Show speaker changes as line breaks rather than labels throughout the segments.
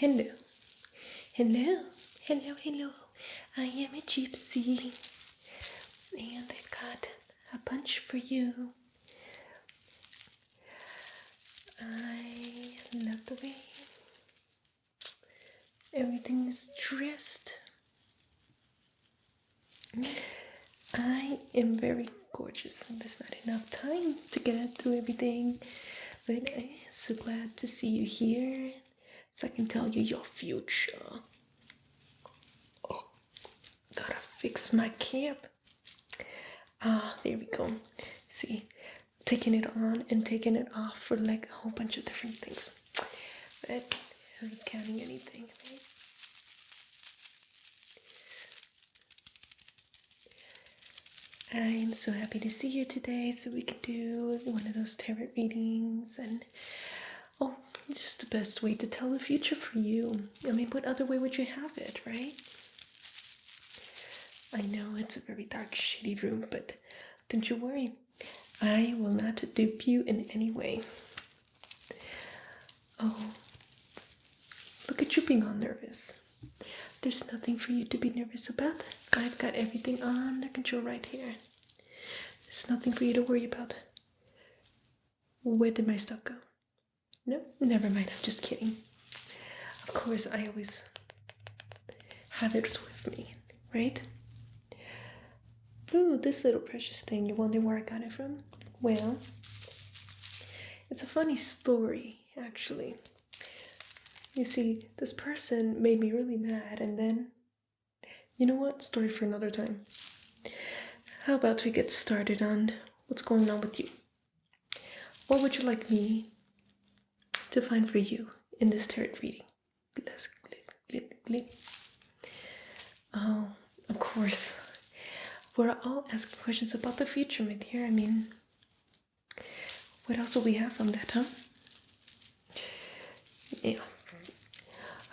Hello, hello, hello, hello. I am a gypsy, and I've got a punch for you. I love the way everything is dressed. I am very gorgeous, and there's not enough time to get through everything, but I'm so glad to see you here so I can tell you your future. Oh, gotta fix my cap. There we go. See, taking it on and taking it off for like a whole bunch of different things. But I was counting anything, right? I'm so happy to see you today so we can do one of those tarot readings. And it's just the best way to tell the future for you. I mean, what other way would you have it, right? I know it's a very dark, shitty room, but don't you worry. I will not dupe you in any way. Oh, look at you being all nervous. There's nothing for you to be nervous about. I've got everything under control right here. There's nothing for you to worry about. Where did my stuff go? No, never mind, I'm just kidding. Of course, I always have it with me, right? Ooh, this little precious thing, you wonder where I got it from? Well, it's a funny story, actually. You see, this person made me really mad, and then, you know what? Story for another time. How about we get started on what's going on with you? What would you like me to find for you in this tarot reading? Oh, of course. We're all asking questions about the future, my dear. I mean, what else will we have from that, huh? Yeah.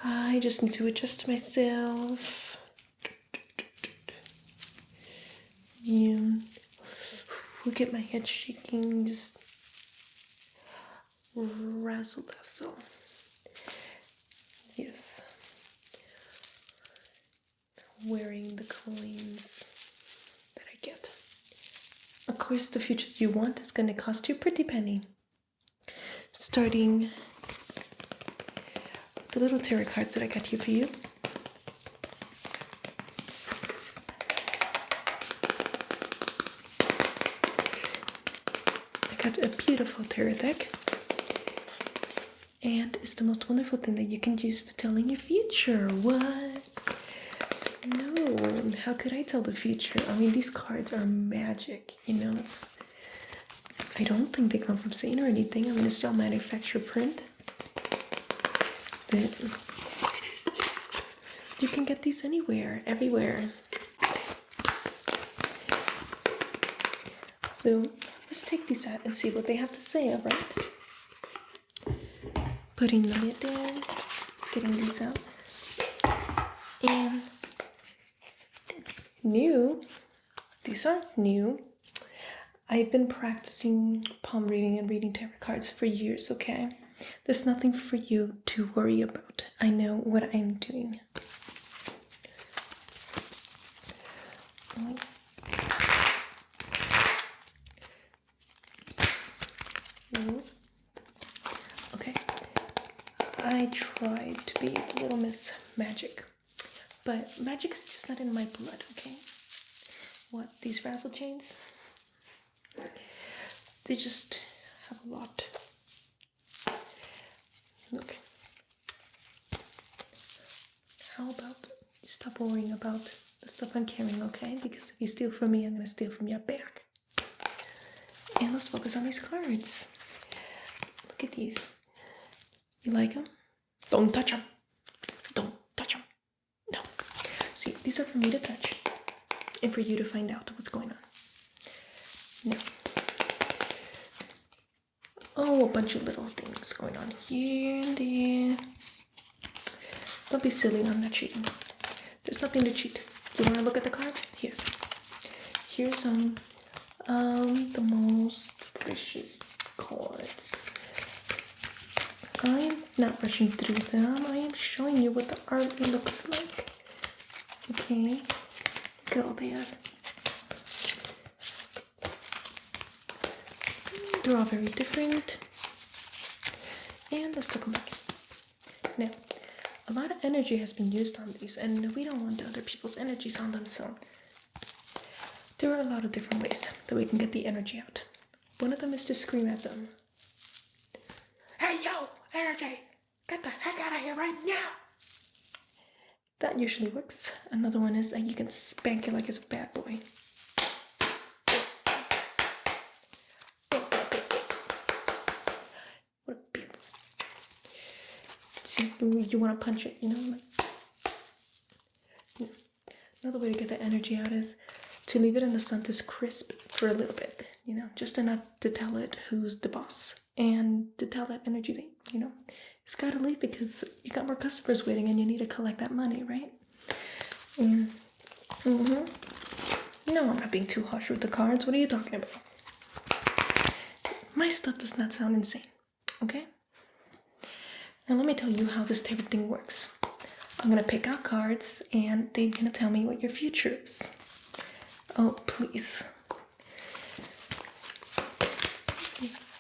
I just need to adjust myself. Yeah. We'll get my head shaking, just razzle dazzle. Yes. Wearing the coins that I get. Of course, the future you want is going to cost you a pretty penny. Starting the little tarot cards that I got here for you. I got a beautiful tarot deck. And it's the most wonderful thing that you can use for telling your future. What? No, how could I tell the future? I mean, these cards are magic, you know, I don't think they come from Satan or anything. I mean, it's all manufactured print. But you can get these anywhere, everywhere. So let's take these out and see what they have to say, alright? Putting the lid down, getting these out. And new, these aren't new. I've been practicing palm reading and reading tarot cards for years, okay? There's nothing for you to worry about. I know what I'm doing. Okay. I tried to be a little Miss Magic, but magic is just not in my blood, okay? What, these razzle chains? They just have a lot. Look. How about you stop worrying about the stuff I'm carrying, okay? Because if you steal from me, I'm gonna steal from your back. And let's focus on these cards. Look at these. You like them? Don't touch them. Don't touch them. No. See, these are for me to touch and for you to find out what's going on. Now, a bunch of little things going on here and there. Don't be silly, I'm not cheating. There's nothing to cheat. You want to look at the cards? Here. Here's some the most precious cards I am not rushing through them. I am showing you what the art looks like. Okay, look at all that. They're all very different. And let's talk about it. Now, a lot of energy has been used on these, and we don't want other people's energies on them, so there are a lot of different ways that we can get the energy out. One of them is to scream at them. Hey, yo, energy! Get the heck out of here right now! That usually works. Another one is that you can spank it like it's a bad boy. What a bad boy. See, you want to punch it, you know? Another way to get the energy out is to leave it in the sun to crisp for a little bit, you know, just enough to tell it who's the boss and to tell that energy that, you know, it's got to leave because you got more customers waiting and you need to collect that money, right? No, I'm not being too harsh with the cards. What are you talking about? My stuff does not sound insane, okay? Now let me tell you how this type of thing works. I'm gonna pick out cards and they're gonna tell me what your future is. Oh, please.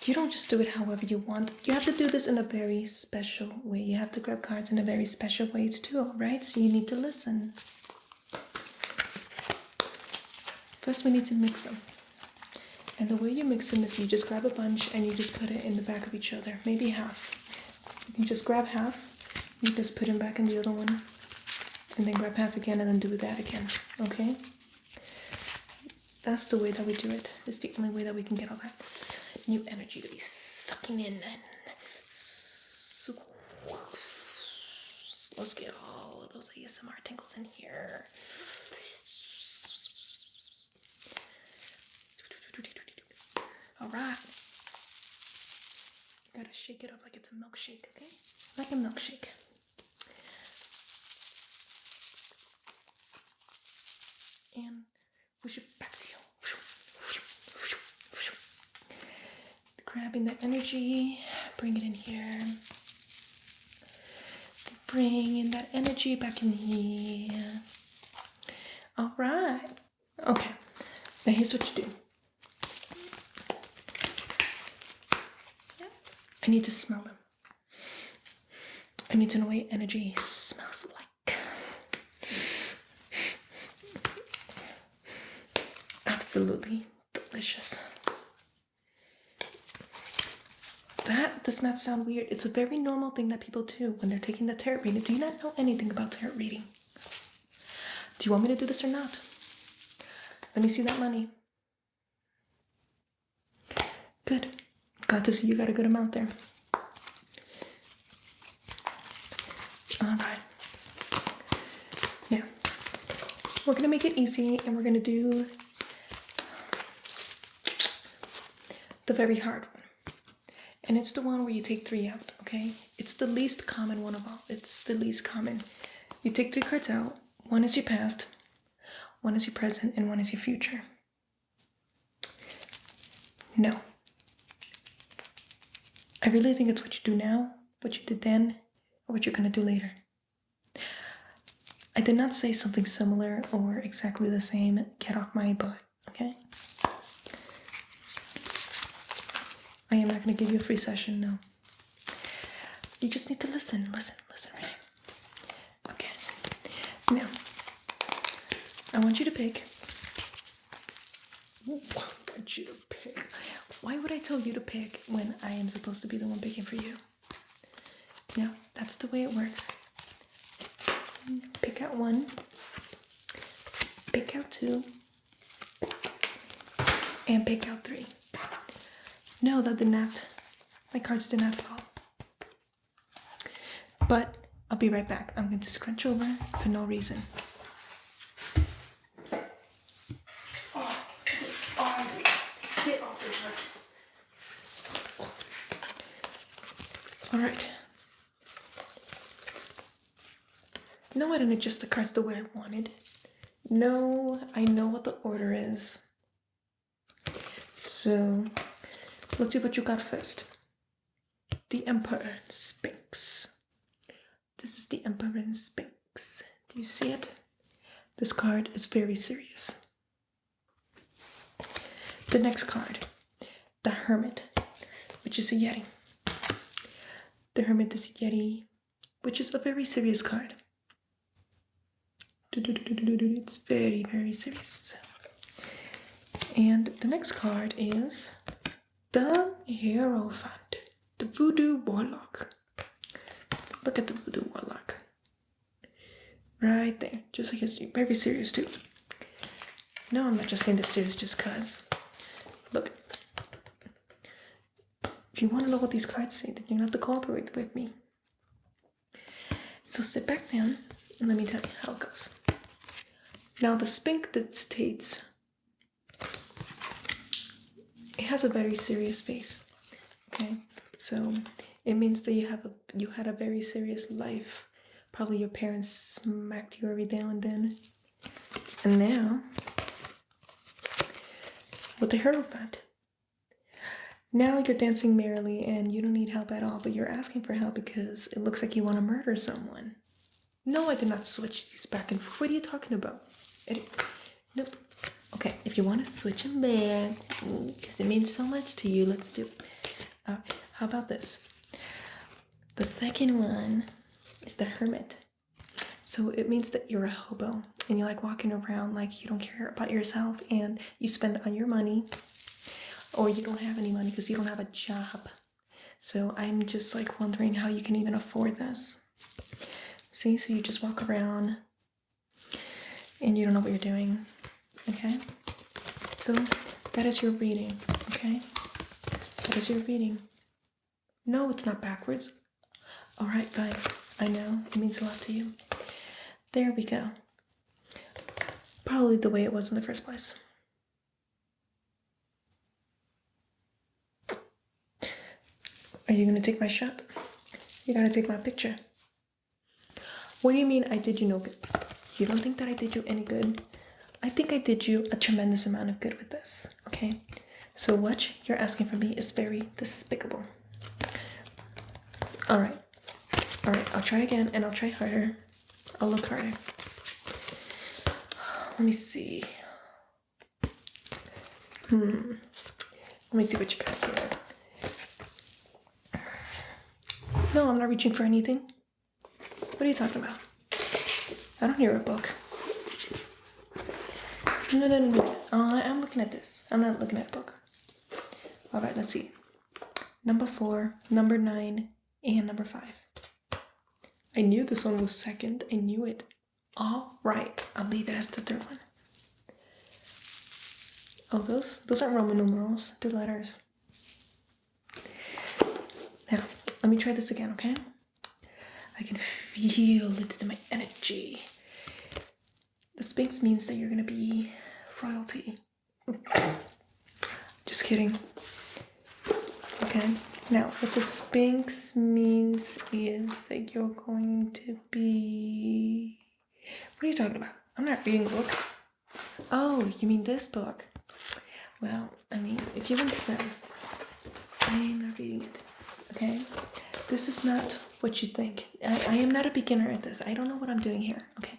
You don't just do it however you want. You have to do this in a very special way. You have to grab cards in a very special way too, alright? So you need to listen. First we need to mix them. And the way you mix them is you just grab a bunch and you just put it in the back of each other. Maybe half. You just grab half, you just put them back in the other one, and then grab half again and then do that again, okay? That's the way that we do it. It's the only way that we can get all that new energy to be sucking in. And let's get all of those ASMR tingles in here. All right. You gotta shake it up like it's a milkshake, okay? Like a milkshake. And push it back to you. Grabbing the energy, bring it in here. Bring in that energy back in here. All right. Okay. Now here's what you do. I need to smell them. I need to know what energy smells like. Absolutely delicious. That does not sound weird. It's a very normal thing that people do when they're taking the tarot reading. Do you not know anything about tarot reading? Do you want me to do this or not? Let me see that money. Good. Glad to see you got a good amount there. Alright. Now, we're going to make it easy and we're going to do the very hard one. And it's the one where you take 3 out, okay? It's the least common one of all. It's the least common. You take 3 cards out. 1 is your past, 1 is your present, and 1 is your future. No. I really think it's what you do now, what you did then, or what you're going to do later. I did not say something similar or exactly the same. Get off my butt, okay? I am not going to give you a free session, no. You just need to listen, right? Okay. Now, I want you to pick. Why would I tell you to pick when I am supposed to be the one picking for you? No, that's the way it works. Pick out 1. Pick out 2. And pick out 3. No, that did not. My cards did not fall. But I'll be right back. I'm going to scrunch over for no reason. Get off the cards. Alright. No, I didn't adjust the cards the way I wanted. No, I know what the order is. So, let's see what you got first. the Emperor Sphinx. This is the Emperor Sphinx. Do you see it? This card is very serious. The next card, the Hermit, which is a Yeti. The Hermit is a Yeti, which is a very serious card. It's very, very serious. And the next card is the Hierophant, the Voodoo Warlock. Look at the Voodoo Warlock. Right there, just like history. Very serious too. No, I'm not just saying this serious just cause. Look. If you want to know what these cards say, then you're going to have to cooperate with me. So sit back down and let me tell you how it goes. Now the Sphinx that states it has a very serious face. Okay, so it means that you had a very serious life. Probably your parents smacked you every now and then. And now, with the Hierophant, now you're dancing merrily and you don't need help at all, but you're asking for help because it looks like you want to murder someone. No, I did not switch these back and forth. What are you talking about? Nope. Okay, if you want to switch them back, because it means so much to you, let's do it. How about this? The second one is the Hermit. So it means that you're a hobo and you're like walking around like you don't care about yourself and you spend all your money, or you don't have any money because you don't have a job. So I'm just like wondering how you can even afford this. See, so you just walk around and you don't know what you're doing. Okay? So that is your reading. Okay? That is your reading. No, it's not backwards. Alright, fine. I know. It means a lot to you. There we go. Probably the way it was in the first place. Are you going to take my shot? You gotta take my picture. What do you mean I did you no good? You don't think that I did you any good? I think I did you a tremendous amount of good with this, okay? So what you're asking for me is very despicable. Alright, I'll try again and I'll try harder. I'll look harder. Let me see. Let me see what you got here. No, I'm not reaching for anything. What are you talking about? I don't hear a book. No. I'm looking at this. I'm not looking at a book. Alright, let's see. Number 4, number 9, and number 5. I knew this one was second. I knew it. Alright, I'll leave it as the third one. Oh, those aren't Roman numerals. They're letters. Now, let me try this again, okay? I can feel it in my energy. The Sphinx means that you're gonna be royalty. Just kidding. Okay, now what the Sphinx means is that you're going to be... What are you talking about? I'm not reading a book. Oh, you mean this book? Well, I mean, if you insist, I'm not reading it, okay? This is not what you think. I am not a beginner at this. I don't know what I'm doing here, okay?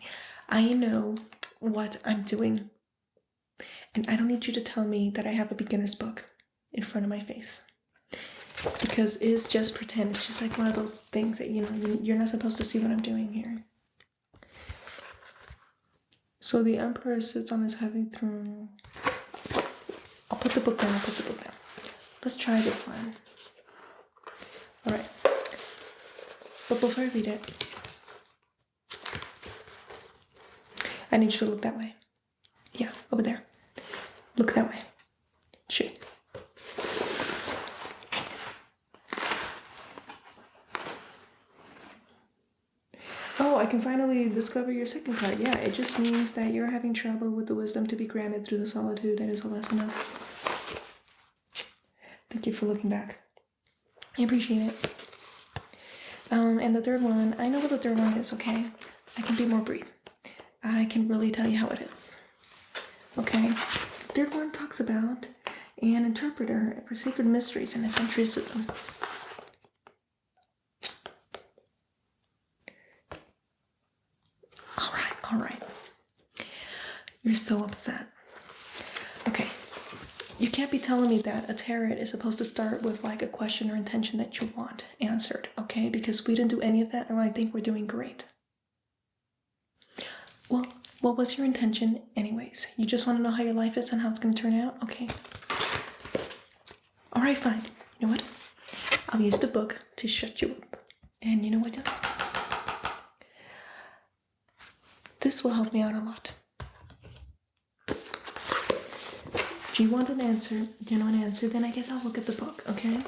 I know what I'm doing. And I don't need you to tell me that I have a beginner's book in front of my face. Because it's just pretend. It's just like one of those things that, you're not supposed to see what I'm doing here. So the Emperor sits on his heavy throne. I'll put the book down. Let's try this one. Alright. But before I read it, I need you to look that way. Yeah, over there. Look that way. Shoot. Oh, I can finally discover your second card. Yeah, it just means that you're having trouble with the wisdom to be granted through the solitude. That is a lesson of. Thank you for looking back. I appreciate it. And the third one, I know what the third one is, okay? I can be more brief. I can really tell you how it is. Okay? The third one talks about an interpreter for sacred mysteries and eccentricism. You're so upset. Okay. You can't be telling me that a tarot is supposed to start with like a question or intention that you want answered, okay? Because we didn't do any of that, and I think we're doing great. Well, what was your intention anyways? You just want to know how your life is and how it's going to turn out? Okay. All right, fine. You know what? I'll use the book to shut you up. And you know what else? This will help me out a lot. If you want an answer, then I guess I'll look at the book, okay?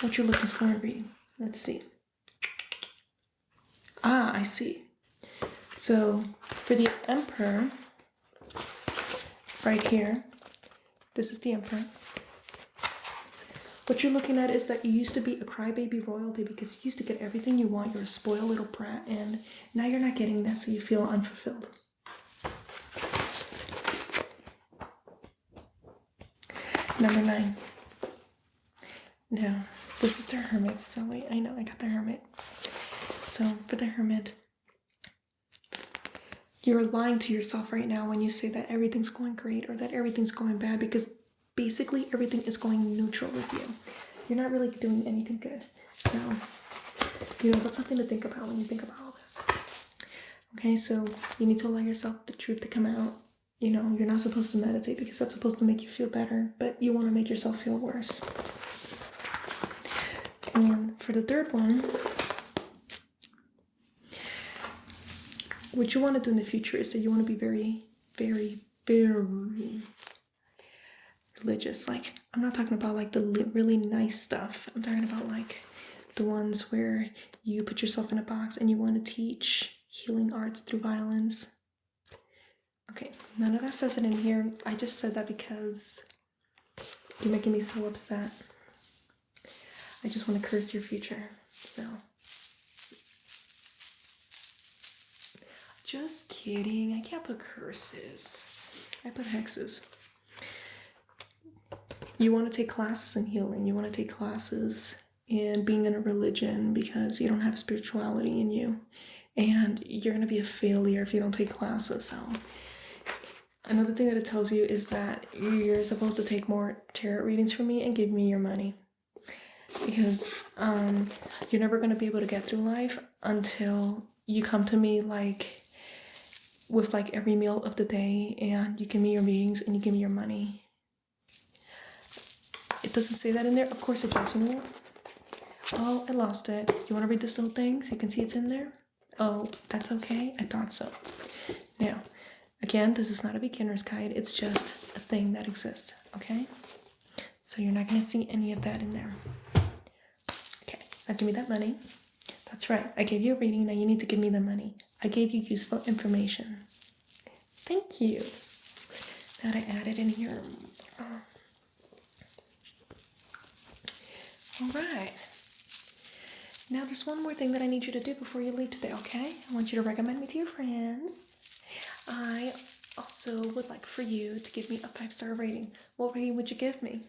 What you're looking for in reading. Let's see. Ah, I see. So, for the Emperor, right here, this is the Emperor. What you're looking at is that you used to be a crybaby royalty because you used to get everything you want. You're a spoiled little brat, and now you're not getting that, so you feel unfulfilled. Number 9. Now, this is the Hermit. So wait, I know I got the Hermit. So for the Hermit, you're lying to yourself right now when you say that everything's going great or that everything's going bad, because basically everything is going neutral with you. You're not really doing anything good. So, that's something to think about when you think about all this. Okay, so you need to allow yourself the truth to come out. You're not supposed to meditate because that's supposed to make you feel better, but you want to make yourself feel worse. And for the third one, what you want to do in the future is that you want to be very, very, very religious. Like, I'm not talking about like the really nice stuff. I'm talking about like the ones where you put yourself in a box and you want to teach healing arts through violence. Okay, none of that says it in here. I just said that because you're making me so upset. I just want to curse your future. So, just kidding. I can't put curses. I put hexes. You want to take classes in healing. You want to take classes in being in a religion because you don't have spirituality in you. And you're going to be a failure if you don't take classes. So, another thing that it tells you is that you're supposed to take more tarot readings from me and give me your money. Because you're never going to be able to get through life until you come to me like with like every meal of the day and you give me your readings and you give me your money. It doesn't say that in there. Of course it does. You know what? Oh, I lost it. You want to read this little thing so you can see it's in there? Oh, that's okay. I thought so. Now, again, this is not a beginner's guide. It's just a thing that exists, okay? So you're not going to see any of that in there. Okay, now give me that money. That's right. I gave you a reading. Now you need to give me the money. I gave you useful information. Thank you. That I added in here. All right. Now there's one more thing that I need you to do before you leave today, okay? I want you to recommend me to your friends. I also would like for you to give me a 5-star rating. What rating would you give me?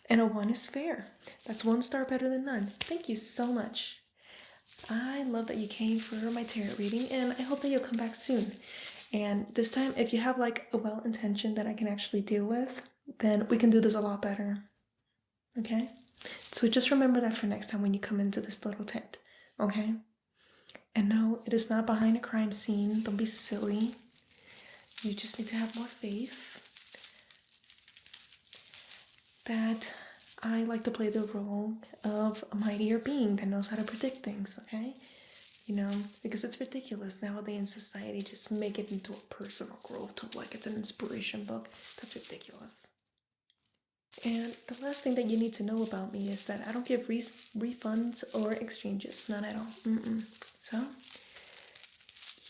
And a 1 is fair. That's 1 star better than none. Thank you so much. I love that you came for my tarot reading, and I hope that you'll come back soon. And this time, if you have like a well-intentioned that I can actually deal with, then we can do this a lot better. Okay? So just remember that for next time when you come into this little tent. Okay? And no, it is not behind a crime scene. Don't be silly. You just need to have more faith that I like to play the role of a mightier being that knows how to predict things, okay? Because it's ridiculous nowadays in society, just make it into a personal growth tool like it's an inspiration book. That's ridiculous. And the last thing that you need to know about me is that I don't give refunds or exchanges, none at all. So,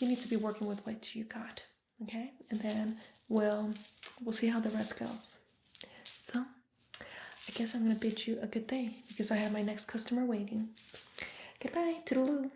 you need to be working with what you got, okay? And then we'll see how the rest goes. So, I guess I'm going to bid you a good day because I have my next customer waiting. Goodbye, toodaloo.